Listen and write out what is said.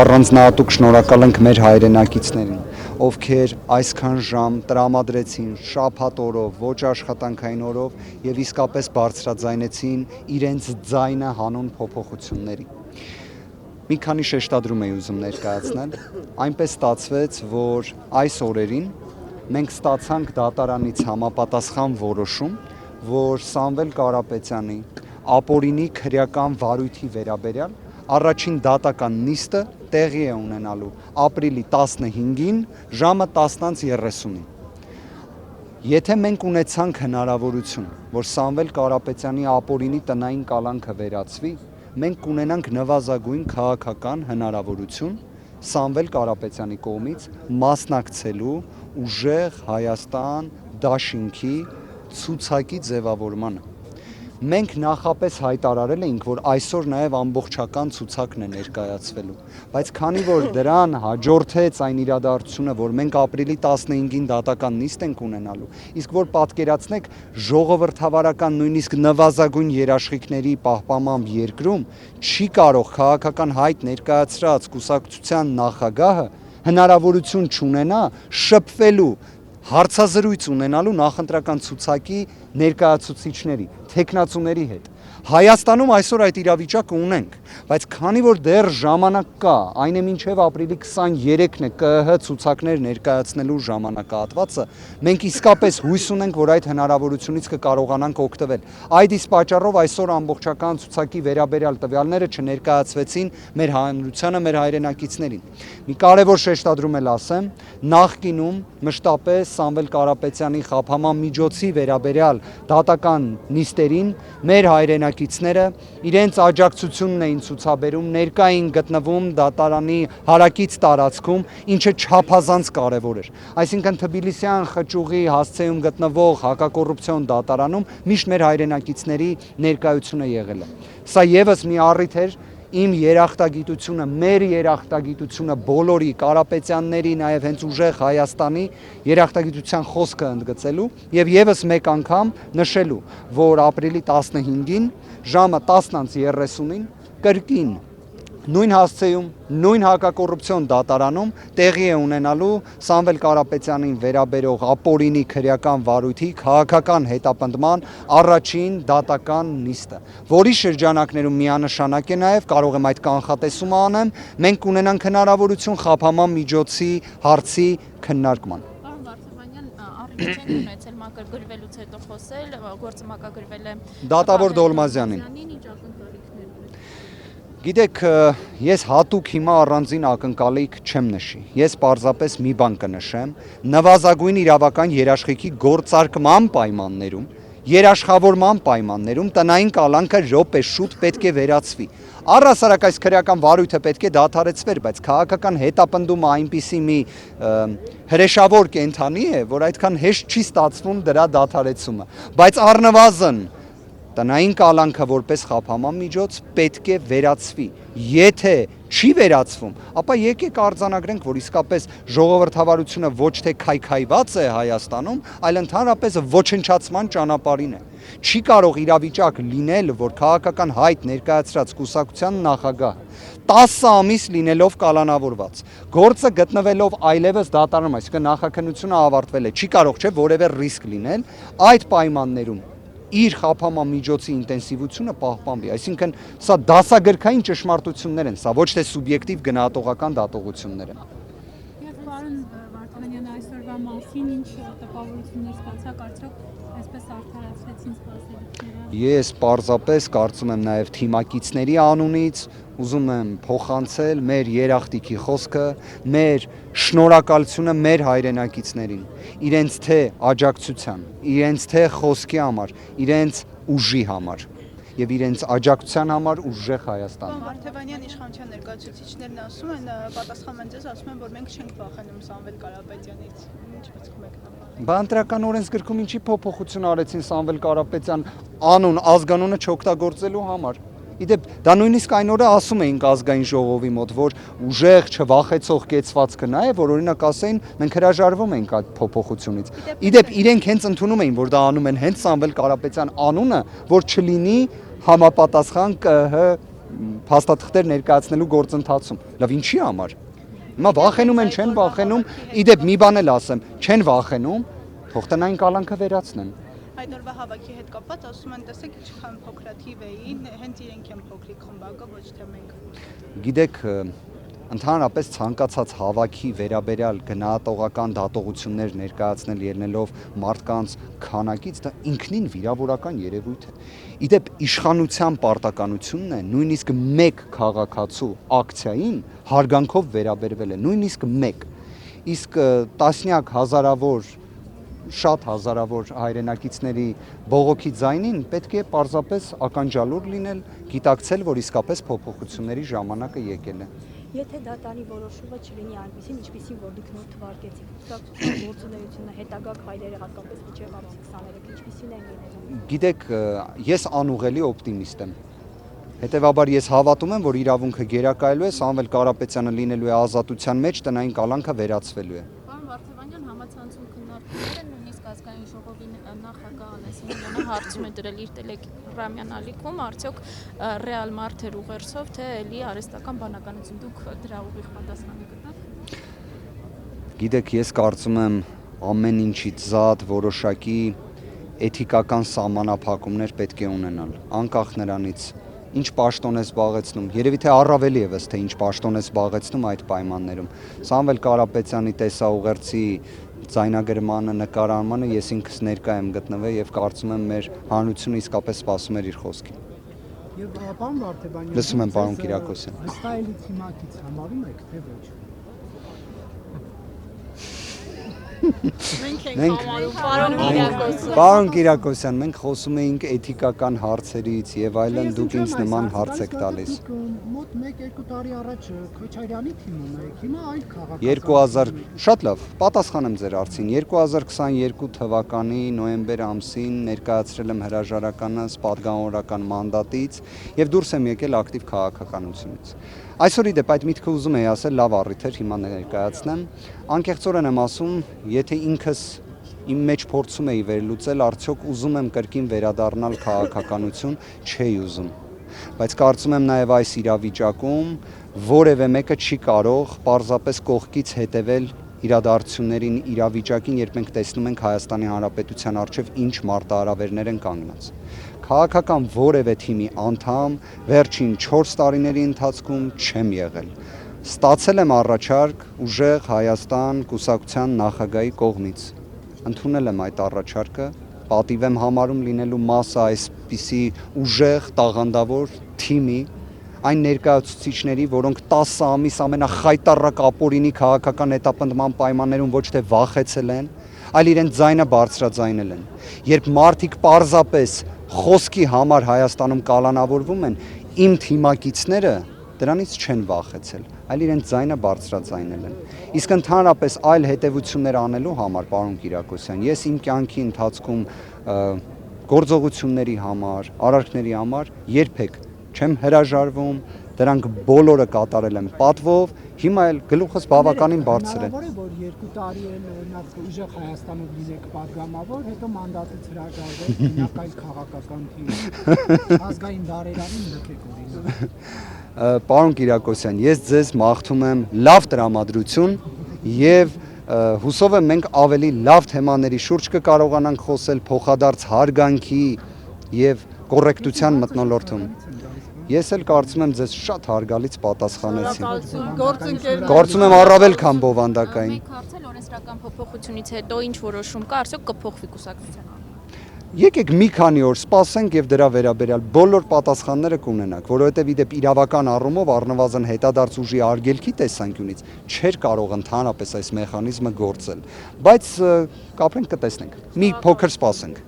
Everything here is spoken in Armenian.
առանձնահատուկ շնորհակալ ենք մեր հայրենակիցներին, ովքեր այսքան ժամ տրամադրեցին շաբաթ օրով, ոչ աշխատանքային օրով եւ իսկապես բարձրաձայնեցին իրենց ձայնը հանուն փոփոխությունների։ Մի քանի շեշտադրում էի ուզում ներկայացնել, այնպես ստացվեց, որ այս օրերին մենք ստացանք դատարանից համապատասխան որոշում, որ Սամվել Կարապետյանի ապօրինի քրեական վարույթի վերաբերյալ առաջին դատական նիստը տեղի է ունենալու ապրիլի 15-ին ժամը 10:30-ին։ Եթե մենք ունեցանք հնարավորություն, որ Սամվել Կարապետյանի ապօրինի տնային կալանքը վերացվի, մենք կունենանք նվազագույն քաղաքական հնարավորություն Սամվել Կարապետյանի կողմից մասնակցելու ուժեղ Հայաստան դաշինքի ցուցակի ձևավորմանը։ Մենք նախապես հայտարարել էինք, որ այսօր նաև ամբողջական ցուցակն է ներկայացվելու, բայց քանի որ դրան հաջորդեց այն իրադարձությունը, որ մենք ապրիլի 15-ին դատական նիստ ենք ունենալու, իսկ որ պատկերացնեք ժողովրդավարական նույնիսկ նվազագույն երաշխիքների պահպանմամբ երկրում չի կարող քաղաքական հայտ ներկայացրած կուսակցության նախագահը հնարավորություն չունենա շփվելու հարցազրույց ունենալու նախընտրական ցուցակի ներկայացուցիչների, թեկնածուների հետ։ Հայաստանում այսօր այդ իրավիճակը ունենք, բայց քանի որ դեռ ժամանակ կա, այն է մինչև ապրիլի 23-ն է ԿԸՀ ցուցակներ ներկայացնելու ժամանակահատվածը, մենք իսկապես հույս ունենք, որ այդ հնարավորությունից կկարողանանք օգտվել։ Այդ իսկ պատճառով այսօր ամբողջական ցուցակի վերաբերյալ տվյալները չներկայացվեցին մեր հանրությանը, մեր հայրենակիցներին։ Մի կարևոր շեշտադրում էլ ասեմ, նախկինում մշտապես Սամվել Կարապետյանի խափանման միջոցի վերաբերյալ դատական նիստերին մեր հայրենակիցները իրենց աջակցությունն էին ցուցաբերում, ներկա էին գտնվում դատարանի հարակից տարածքում, ինչը չափազանց կարևոր էր։ Այսինքն Թբիլիսյան խճուղի հասցեում գտնվող հակակոռուպցիոն դատարանում միշտ մեր հայրենակիցների ներկայությունը եղել է։ Սա եւս մի առիթ էր իմ երախտագիտությունը, մեր երախտագիտությունը բոլորի Կարապետյանների, նաև հենց ուժեղ Հայաստանի երախտագիտության խոսքը ընդգծելու եւ եւս մեկ անգամ նշելու, որ ապրիլի 15-ին ժամը 10:30-ին կրկին նույն հասցեում, նույն հակակոռուպցիոն դատարանում տեղի է ունենալու Սամվել Կարապետյանին վերաբերող ապօրինի քրեական վարույթի քաղաքական հետապնդման առաջին դատական նիստը, որի շրջանակներում միանշանակ է նաև, կարող եմ այդ կանխատեսումը անեմ, մենք կունենանք հնարավորություն խափանման միջոցի հարցի քննարկման։ Չեն ունեցել մակագրվելուց հետո խոսել, գործը մակագրվել է Դատավոր Դոլմազյանին։ Գիտեք, ես հատուկ հիմա առանձին ակնկալիք չեմ նշի, ես պարզապես մի բան կնշեմ, նվազագույն իրավական երաշխիքի գործարկման պայմաններում, երաշխավորման պայմաններում տնային կալանքը րոպե շուտ պետք է վերացվի։ Առհասարակ այս քրեական վարույթը պետք է դադարեցվեր, բայց քաղաքական հետապնդումը այնպիսի մի հրեշավոր կենդանի է, որ այդքան հեշտ չի ստացվում դրա դադարեցումը, բայց առնվազն տնային կալանքը որպես խափանման միջոց պետք է վերացվի։ Եթե չի վերացվում, ապա եկեք արձանագրենք, որ իսկապես ժողովրդավարությունը ոչ թե քայքայված է Հայաստանում, այլ ընդհանրապես ոչնչացման ճանապարհին է։ Չի կարող իրավիճակ լինել, որ քաղաքական հայտ ներկայացրած կուսակցության նախագահ 10 ամիս լինելով կալանավորված, գործը գտնվելով այլևս դատարանում, այսինքն նախաքննությունը ավարտվել է, չի կարող չէ որևէ ռիսկ լինել, այդ պայմաններում իր խափանման միջոցի ինտենսիվությունը պահպանվի, այսինքն սա դասագրքային ճշմարտություններ են, սա ոչ թե սուբյեկտիվ գնահատողական դատողություններ են։ Եվ պարոն Վարդանյան, այսօրվա մասին ինչ տպավորություններ ստացաք, արդյոք այսպես արդարացրեցին սպասելիքները։ Ես պարզապես կարծում եմ նաև թիմակիցների անունից ուզում եմ փոխանցել մեր երախտիկի խոսքը, մեր շնորհակալությունը մեր հայրենակիցներին, իրենց թե աջակցության, իրենց թե խոսքի համար, իրենց ուժի համար եւ իրենց աջակցության համար ուժեղ Հայաստան։ Վարդանյան իշխանության ներկայացուցիչներն ասում են, պատասխանում ձեզ, ասում են, որ մենք չենք վախենում Սամվել Կարապետյանից։ Ինչ պետք է մեկնաբանեք։ Բա ընտրական օրենսգրքում ինչի փոփոխություն արեցին Սամվել Կարապետյան անուն, ազգանունը չօգտագործելու համար։ Իդեպ դա նույնիսկ այն օրը ասում էինք ազգային ժողովի մոտ, որ ուժեղ չվախեցող կեցվածքը նա է, որ օրինակ ասեին, մենք հրաժարվում ենք այդ փոփոխությունից։ Իդեպ իրենք հենց ընդունում էին, որ դա անում են հենց Սամվել Կարապետյան անունը, որ չլինի համապատասխան ԿԸՀ փաստաթղթեր ներկայացնելու գործընթացում։ Լավ, ինչի համար։ Հիմա վախենում են, չեն վախենում, իդեպ մի բան էլ ասեմ, չեն վախենում, թող տնային կալանքը վերացնեն։ Այդ օրվա հավաքի հետ կապված ասում են, տեսեք, ինչքան փոքրաթիվ էին, հենց իրենք են փոքրիկ խմբակը, ոչ թե մենք։ Գիտեք, ընդհանրապես ցանկացած հավաքի վերաբերյալ գնահատողական դատողություններ ներկայացնել ելնելով մարդկանց քանակից, դա ինքնին վիրավորական երևույթ է։ Իդեպ իշխանության պարտականությունն է նույնիսկ մեկ քաղաքացու ակցիային հարգանքով վերաբերվել է, նույնիսկ մեկ։ Իսկ տասնյակ հազարավոր շատ հազարավոր հայրենակիցների բողոքի ձայնին պետք է պարզապես ականջալուր լինել, գիտակցել, որ իսկապես փոփոխությունների ժամանակը եկել է։ Եթե դատարանի որոշումը չլինի այնպեսին, ինչպեսին որ դուք նոր թվարկեցիք, կուսակցության գործունեությունը հետագա քայլերը հատկապես մինչև ամսի 23-ը ինչպեսին են լինելու։ Գիտեք, ես անուղելի օպտիմիստ եմ։ Հետևաբար ես հավատում եմ, որ իրավունքը գերակայելու է, Սամվել Կարապետյանը լինելու է ազատության մեջ, տնային կալանքը վերացվելու է։ Պարոն Վարդևանյան, համացանցում քննարկումները նույնիսկ ազգային ժողովի նախագահ Անես Սիմոնյանը հարցում է դրել իր տելեգրամյան ալիքում, արդյոք ռեալ մարդեր ուղերձով, թե էլի արհեստական բանականություն, դուք դրա ուղիղ պատասխան կտաք։ Գիտեք, ես կարծում եմ ամեն ինչից զատ որոշակի էթիկական սահմանափակումներ պետք է ունենալ, անկախ նրանից ինչ պաշտոն է զբաղեցնում, երևի թե առավել ևս թե ինչ պաշտոն է զբաղեցնում այդ պայմաններում։ Սամվել Կարապետյանի տեսաուղերձի ձայնագրմանը, նկարահանմանը ես ինքս ներկա եմ գտնվել եւ կարծում եմ մեր հանրությունը իսկապես սպասում էր իր խոսքին։ Եվ պարոն Վարդևանյան, Լսում եմ, պարոն Կիրակոսյան։ Հստայելի թիմակից համարում եք, թե ոչ։ Մենք ենք համարում, պարոն Կիրակոսյան։ Պարոն Կիրակոսյան, մենք խոսում էինք էթիկական հարցերից եւ այլն, դուք ինձ նման հարց եք տալիս։ Մոտ 1-2 տարի առաջ Քոչարյանի թիմում եք, հիմա այլ քաղաք։ 2000, շատ լավ, պատասխանեմ ձեր հարցին։ 2022 թվականի նոյեմբեր ամսին ներկայացրել եմ հրաժարականս պատգամավորական մանդատից եւ դուրս եմ եկել ակտիվ քաղաքականությունից։ Այսօր իդեպ այդ միտքը ուզում էի ասել, լավ առիթ էր, հիմա ներկայացնեմ։ Անկեղծորեն եմ ասում, եթե ինքս իմ մեջ փորձում էի վերլուծել, արդյոք ուզում եմ կրկին վերադառնալ քաղաքականություն, չէի ուզում։ Բայց կարծում եմ նաև այս իրավիճակում որևէ մեկը չի կարող պարզապես կողքից հետևել իրադարձություններին, իրավիճակին, երբ մենք տեսնում ենք Հայաստանի Հանրապետության առջև ինչ մարտահրավերներ են կանգնած։ Քաղաքական որևէ թիմի անդամ վերջին 4 տարիների ընթացքում չեմ եղել։ Ստացել եմ առաջարկ ուժեղ Հայաստան կուսակցության նախագահի կողմից։ Ընդունել եմ այդ առաջարկը, պատիվ եմ համարում լինելու մասը այսպիսի ուժեղ տաղանդավոր թիմի, այն ներկայացուցիչների, որոնք 10 ամիս ամենախայտառակ ապօրինի քաղաքական հետապնդման պայմաններում ոչ թե վախեցել են, այլ իրենց ձայնը բարձրաձայնել են։ Երբ մարդիկ պարզապես խոսքի համար Հայաստանում կալանավորվում են, իմ թիմակիցները դրանից չեն վախեցել, այլ իրենց ձայնը բարձրաձայնել են։ Իսկ ընդհանրապես այլ հետևություններ անելու համար, պարոն Կիրակոսյան, ես իմ կյանքի ընթացքում գործողությունների համար, արարքների համար երբեք չեմ հրաժարվում, դրանք բոլորը կատարել եմ պատվով, հիմա էլ գլուխս բավականին բարձր է։ Հնարավոր է, որ 2 տարի էլ օրինակ ուժեղ Հայաստանում լինեք պատգամավոր, հետո մանդատից հրաժարվեք, մենակ այլ քաղաքական թիմ, ազգային դարերին լքեք օրինակ։ Պարոն Կիրակոսյան, ես ձեզ մաղթում եմ լավ տրամադրություն եւ հուսով եմ մենք ավելի լավ թեմաների շուրջ կկարողանանք խոսել փոխադարձ հարգանքի եւ կոռեկտության մթնոլորտում։ Ես էլ կարծում եմ ձեզ շատ հարգալից պատասխանեցի։ Կարծում եմ առավել քան բովանդակային։ Մեկ հարցել օրենսդրական փոփոխությունից հետո ինչ որոշում կա, արդյոք կփոխվի կուսակցության։ Եկեք մի քանի օր սպասենք եւ դրա վերաբերյալ բոլոր պատասխանները կունենաք, որովհետեւ իդեպ իրավական առումով առնվազն հետադարձ ուժի արգելքի տեսանկյունից չէր կարող ընդհանրապես այս մեխանիզմը գործել, բայց կապրենք կտեսնենք։ Մի փոքր սպասենք։